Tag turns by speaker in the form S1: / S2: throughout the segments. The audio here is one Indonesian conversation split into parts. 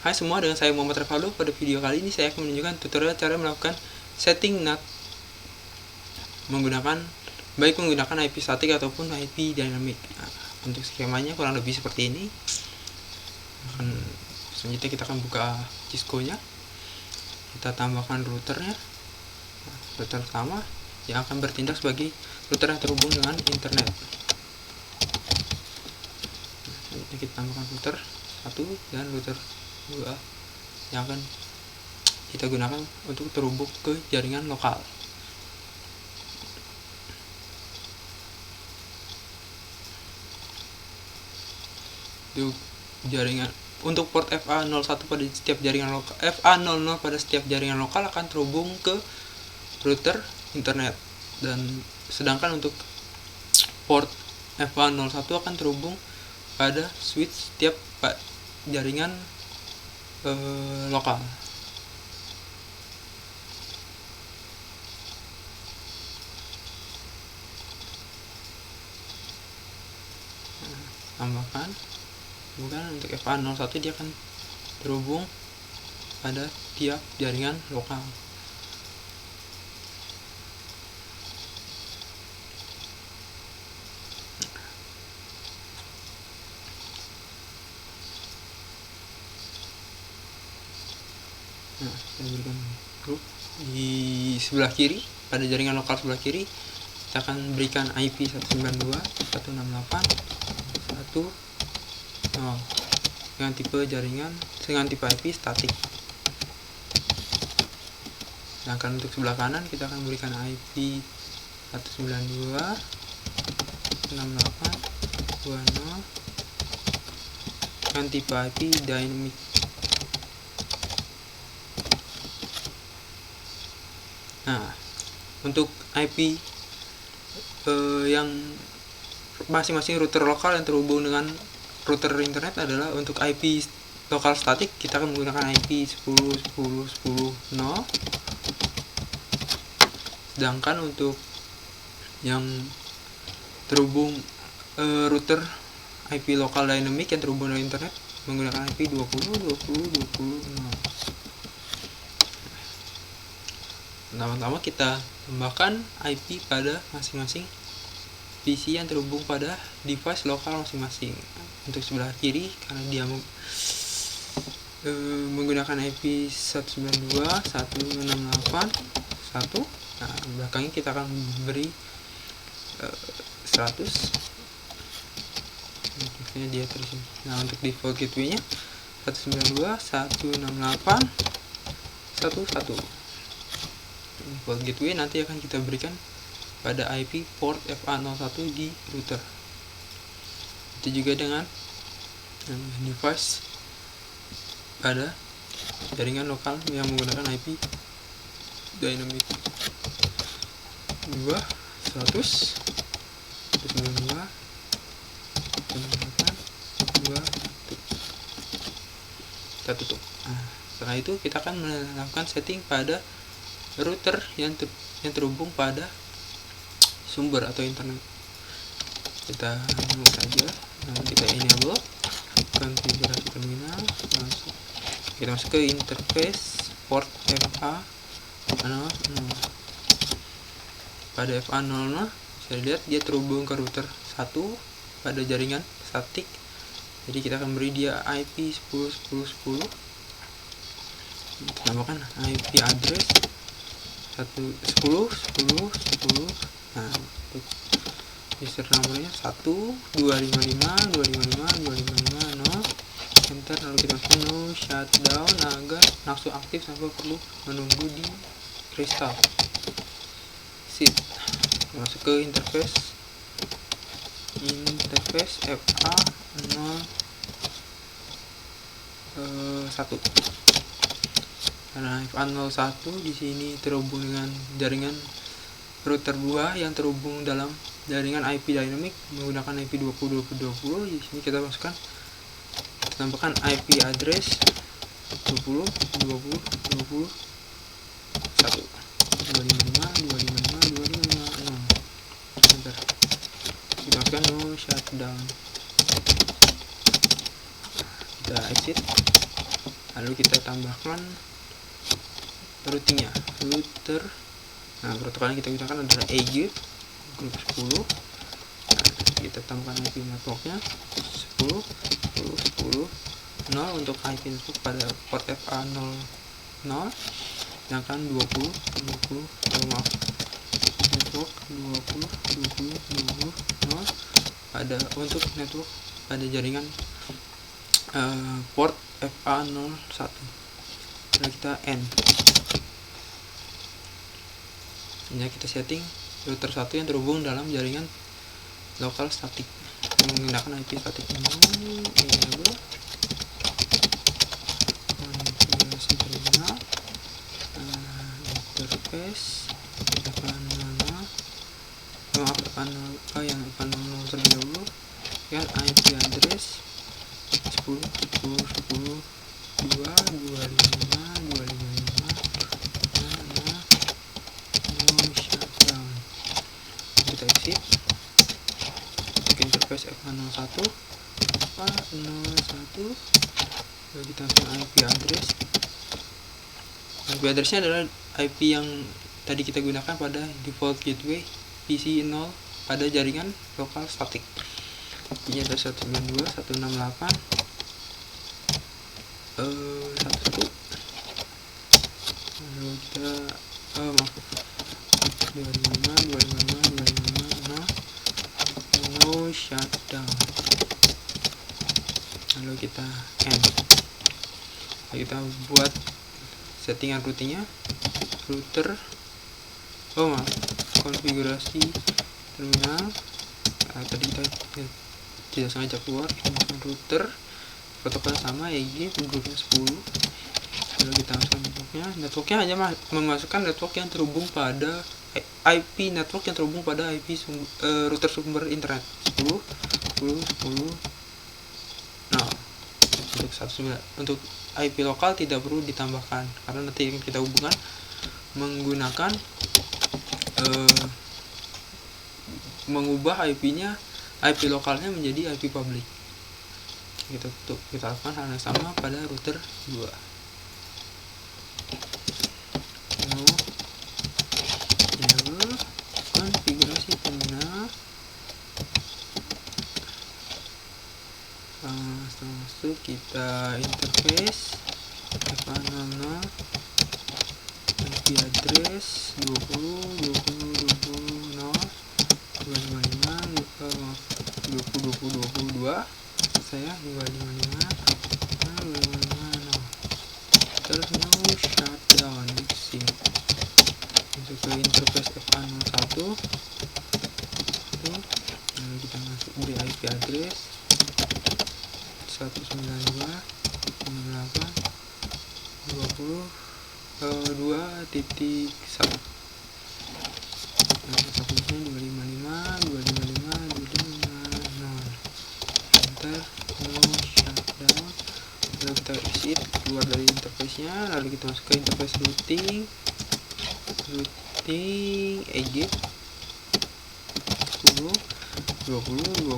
S1: Hai semua, dengan saya Muhammad Revaldo. Pada video kali ini saya akan menunjukkan tutorial cara melakukan setting NAT menggunakan IP statik ataupun IP dynamic. Nah, untuk skemanya kurang lebih seperti ini. Selanjutnya kita akan buka Cisco-nya. Kita tambahkan routernya. Router pertama yang akan bertindak sebagai router yang terhubung dengan internet. Selanjutnya kita tambahkan router 1 dan router 2 yang akan kita gunakan untuk terhubung ke jaringan lokal. Untuk port FA01 pada setiap jaringan lokal, FA00 pada setiap jaringan lokal akan terhubung ke router internet, dan sedangkan untuk port FA01 akan terhubung pada switch setiap jaringan lokal. Tambahkan untuk FA01 dia akan terhubung pada tiap jaringan lokal. Saya berikan grup di sebelah kiri, pada jaringan lokal sebelah kiri kita akan berikan IP 192.168.1.0 dengan tipe IP statik. Sedangkan untuk sebelah kanan kita akan berikan IP 192.168.2.0 dengan tipe IP dynamic. Nah, untuk IP yang masing-masing router lokal yang terhubung dengan router internet adalah untuk IP lokal statik kita akan menggunakan IP 10.10.10.0. Sedangkan untuk yang terhubung router IP lokal dynamic yang terhubung dengan internet menggunakan IP 20.20.20.0. Pertama-tama kita tambahkan IP pada masing-masing PC yang terhubung pada device lokal masing-masing. Untuk sebelah kiri karena dia menggunakan IP 192.168.1. Nah, belakangnya kita akan beri 100. Dia terus. Nah, untuk default gateway-nya 192.168.1.1. Default gateway nanti akan kita berikan pada IP port FA01 di router. Itu juga dengan device pada jaringan lokal yang menggunakan IP dynamic 2.100.192.2. Kita tutup. Nah, setelah itu kita akan melakukan setting pada router yang terhubung pada sumber atau internet. Kita saja, kita enable konfigurasi terminal, kita masuk ke interface port FA00. Pada FA00 bisa lihat dia terhubung ke router 1 pada jaringan statik, jadi kita akan beri dia IP 10.10.10. Tambahkan IP address 10.10.10. Nah, untuk user nomornya 1.255.255.255.0. Enter, lalu kita masuk no shutdown agar langsung aktif tanpa perlu menunggu di restart. Sit. Masuk ke interface FA01. Karena FA01 di sini terhubung dengan jaringan router 2 yang terhubung dalam jaringan IP dynamic menggunakan IP 20.20.20. Di sini kita tambahkan IP address 20.20.20.1. 255.255.255.0. Enter. Kita masukkan no shutdown. Kita exit. lalu kita tambahkan routingnya, router. Nah, protokolnya kita gunakan adalah EG grup 10. Nah, kita tambahkan IP networknya 10 0 untuk IP network pada port FA00, sedangkan 20 network 20 0 pada untuk network pada jaringan port FA01. Lalu kita N. Ini kita setting router 1 yang terhubung dalam jaringan lokal statik menggunakan IP statik enable konfigurasi terminal interface yang FA00 terlebih dahulu dengan IP address 10 2 kita exit ke interface FA01 lalu kita masukkan IP addressnya adalah IP yang tadi kita gunakan pada default gateway PC 0 pada jaringan lokal statik. Ini ada 192.168 11 lalu kita 255 no shutdown, lalu kita end. Lalu kita buat settingan routingnya, konfigurasi terminal. Tadi kita tidak sengaja keluar, kita masukkan router, protokol sama EG grupnya 10. Lalu kita masukkan networknya hanya memasukkan network yang terhubung pada IP network yang terhubung pada IP router sumber internet 10 nah untuk IP lokal tidak perlu ditambahkan karena nanti kita hubungkan menggunakan mengubah IP lokalnya menjadi IP public. Kita lakukan hal yang sama pada router 2. Konfigurasi terminal. Setelah masuk kita interface FA00 IP address 20 saya 255 terus no shutdown mixing. Untuk ke interface FA01 lalu kita masuk beri IP address 192.20.2.1 subnetnya 255 enter no shutdown. Lalu kita exit keluar dari interface nya, lalu kita masuk ke interface routing EG 10 20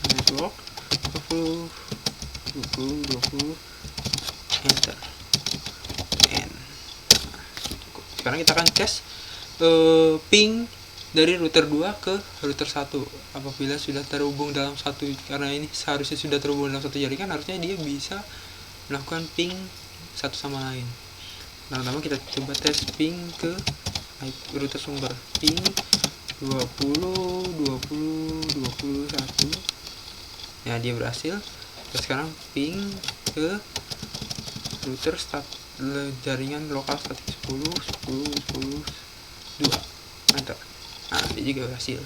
S1: network 20 enter N. Sekarang kita akan tes ping dari router 2 ke router 1. Apabila sudah terhubung dalam satu, karena ini seharusnya sudah terhubung dalam satu jaringan, harusnya dia bisa melakukan ping satu sama lain. Pertama kita coba tes ping ke router sumber, ping 20 21. Ya, dia berhasil. Terus sekarang ping ke router jaringan lokal statik 10 2 enter. Nah, dia juga berhasil.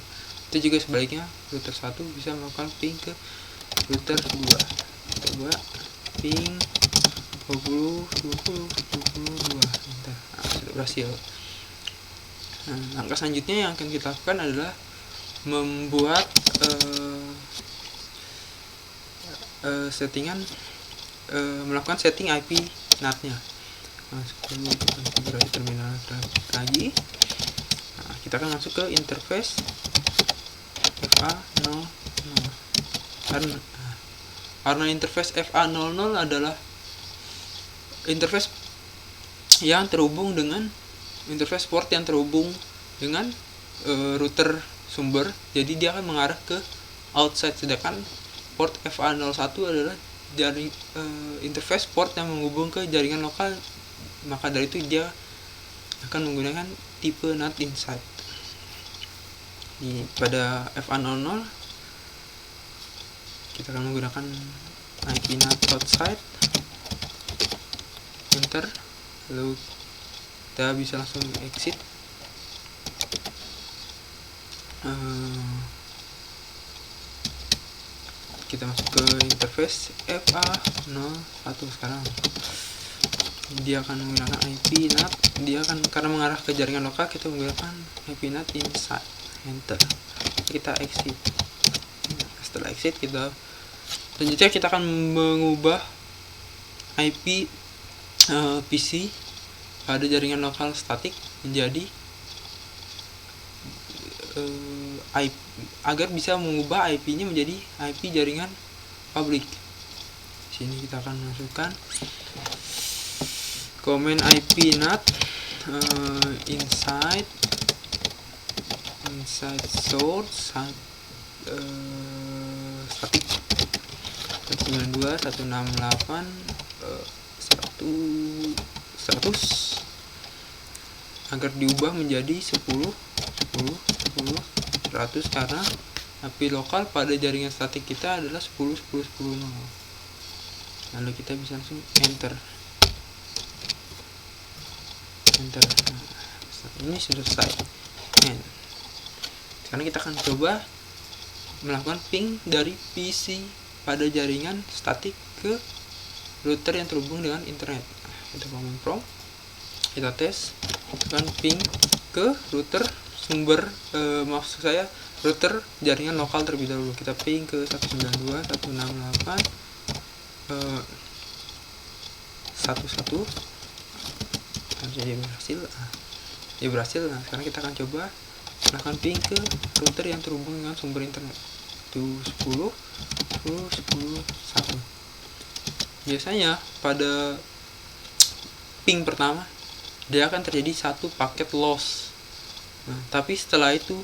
S1: Itu juga sebaliknya, router 1 bisa melakukan ping ke router 2. Coba ping 20 22 enter. Nah, sudah berhasil. Nah, langkah selanjutnya yang akan kita lakukan adalah membuat melakukan setting IP NAT-nya. Sebelum konfigurasi terminal lagi, kita akan masuk ke interface FA00. karena interface FA00 adalah interface yang terhubung dengan interface port yang terhubung dengan router sumber, jadi dia akan mengarah ke outside, sedangkan port FA01 adalah jaring interface port yang menghubung ke jaringan lokal, maka dari itu dia akan menggunakan tipe NAT inside. Pada FA00 kita akan menggunakan IP NAT outside, enter, lalu kita bisa langsung exit. Kita masuk ke interface FA01 sekarang. Dia akan menggunakan IP NAT, dia akan karena mengarah ke jaringan lokal, kita menggunakan IP NAT inside, enter, kita exit. Setelah exit, selanjutnya kita akan mengubah IP PC pada jaringan lokal statik menjadi IP, agar bisa mengubah IP-nya menjadi IP jaringan publik. Sini kita akan masukkan command IP NAT inside source static 192.168.100 agar diubah menjadi 10.100 karena IP lokal pada jaringan statik kita adalah 10.10.10.0. Lalu kita bisa langsung enter. Ini sudah selesai. Sekarang kita akan coba melakukan ping dari PC pada jaringan statik ke router yang terhubung dengan internet. Kita command prompt, kita tes, tekan ping ke router sumber, maksud saya router jaringan lokal terlebih dahulu. Kita ping ke 192.168.11. Jadi berhasil. Nah, sekarang kita akan coba melakukan ping ke router yang terhubung dengan sumber internet. Itu 10.1. Biasanya pada ping pertama dia akan terjadi satu paket loss. Nah, tapi setelah itu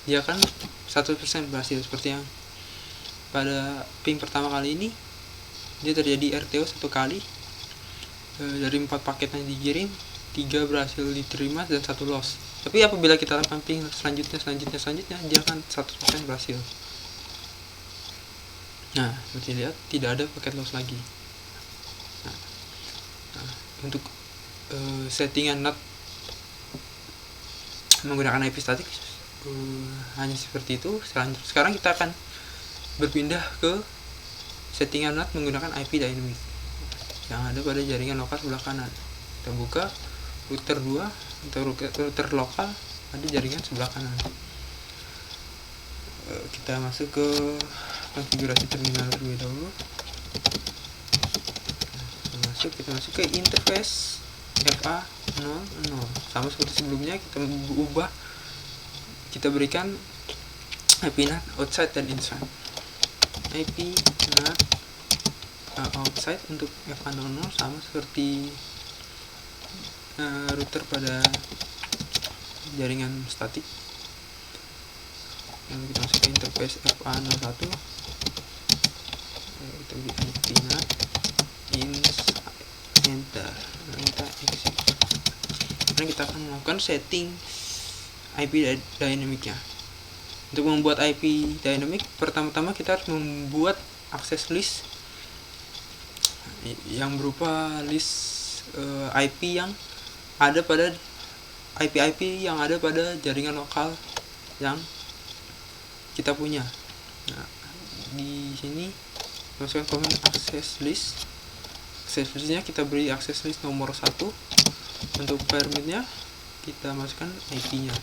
S1: dia akan 100% berhasil, seperti yang pada ping pertama kali ini dia terjadi RTO satu kali. Dari 4 paket yang dikirim, 3 berhasil diterima dan 1 loss. Tapi apabila kita lakukan ping selanjutnya dia akan 100% berhasil. Nah, seperti lihat tidak ada paket loss lagi. Nah, untuk settingan NAT menggunakan IP statik hanya seperti itu. Sekarang kita akan berpindah ke settingan NAT menggunakan IP dynamic yang ada pada jaringan lokal sebelah kanan. Kita buka router 2 atau router lokal ada jaringan sebelah kanan. Kita masuk ke konfigurasi terminal terlebih dahulu. Kita masuk ke interface FA00. Sama seperti sebelumnya, kita berikan IP NAT outside dan inside. IP NAT outside untuk FA00 sama seperti router pada jaringan statik. Lalu kita masuk ke interface FA01. Kita beri IP NAT inside, enter, kita exit. Sekarang kita akan melakukan setting IP dynamicnya. Untuk membuat IP dynamic, pertama-tama kita harus membuat access list yang berupa list IP yang ada pada IP yang ada pada jaringan lokal yang kita punya. Nah, di sini masukkan command access list. Access listnya kita beri access list nomor 1. Untuk permitnya kita masukkan IP-nya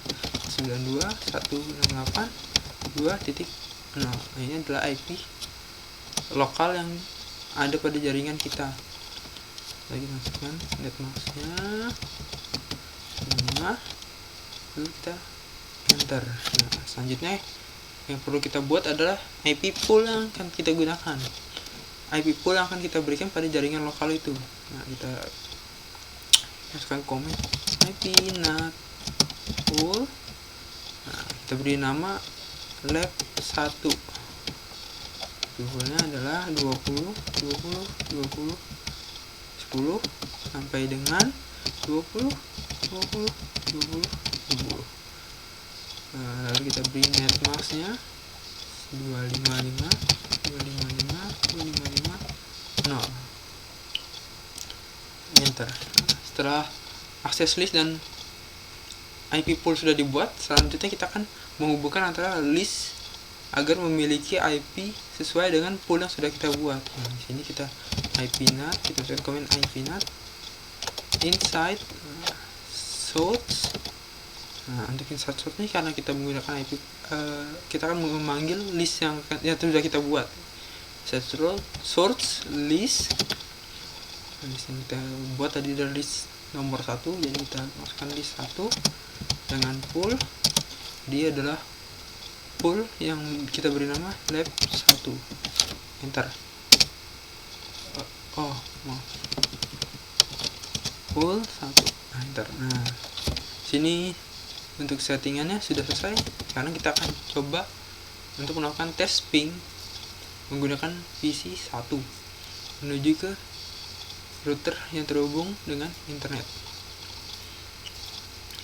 S1: 92.168.2.0. Ini adalah IP lokal yang ada pada jaringan kita. Lagi masukkan netmasknya, lalu kita enter. Nah, selanjutnya yang perlu kita buat adalah IP pool yang akan kita gunakan. IP pool yang akan kita berikan pada jaringan lokal itu. Nah, kita masukkan komen IP NAT pool. Nah, kita beri nama lab 1. Poolnya adalah 20 sampai dengan 20. Nah, lalu kita beri netmask nya 255.0. Enter. Setelah akses list dan IP pool sudah dibuat, selanjutnya kita akan menghubungkan antara list agar memiliki IP sesuai dengan pool yang sudah kita buat. Nah, di sini kita IP NAT, kita tuliskan komen IP NAT inside source. Nah, untuk inside source ini karena kita menggunakan IP, kita akan memanggil list yang sudah kita buat. Source list. Nah, list yang kita buat tadi dari list nomor 1, jadi kita masukkan list 1 dengan pool. Dia adalah pool yang kita beri nama lab 1. Enter. Pool 1. Nah, enter. Nah, sini untuk settingannya sudah selesai. Sekarang kita akan coba untuk melakukan tes ping menggunakan PC 1 menuju ke router yang terhubung dengan internet.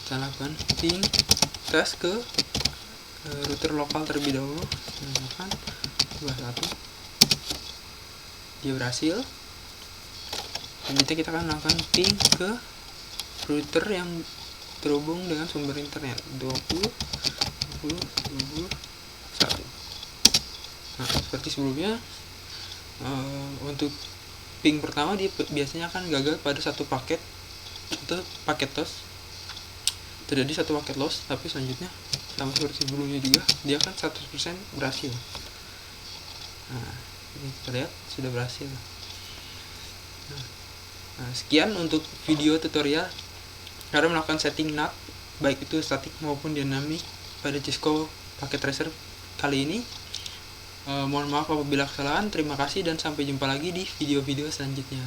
S1: Kita lakukan ping tes ke router lokal terlebih dahulu. Menggunakan 21. Dia berhasil. Selanjutnya kita akan melakukan ping ke router yang terhubung dengan sumber internet 20. Nah, seperti sebelumnya, untuk ping pertama dia biasanya akan gagal pada satu paket atau paket loss. Terjadi satu paket loss, tapi selanjutnya sama seperti sebelumnya juga dia akan 100% berhasil. Nah, ini kita lihat sudah berhasil. Nah, sekian untuk video tutorial cara melakukan setting NAT baik itu statik maupun dinamik pada Cisco Packet Tracer kali ini. Mohon maaf apabila kesalahan. Terima kasih dan sampai jumpa lagi di video-video selanjutnya.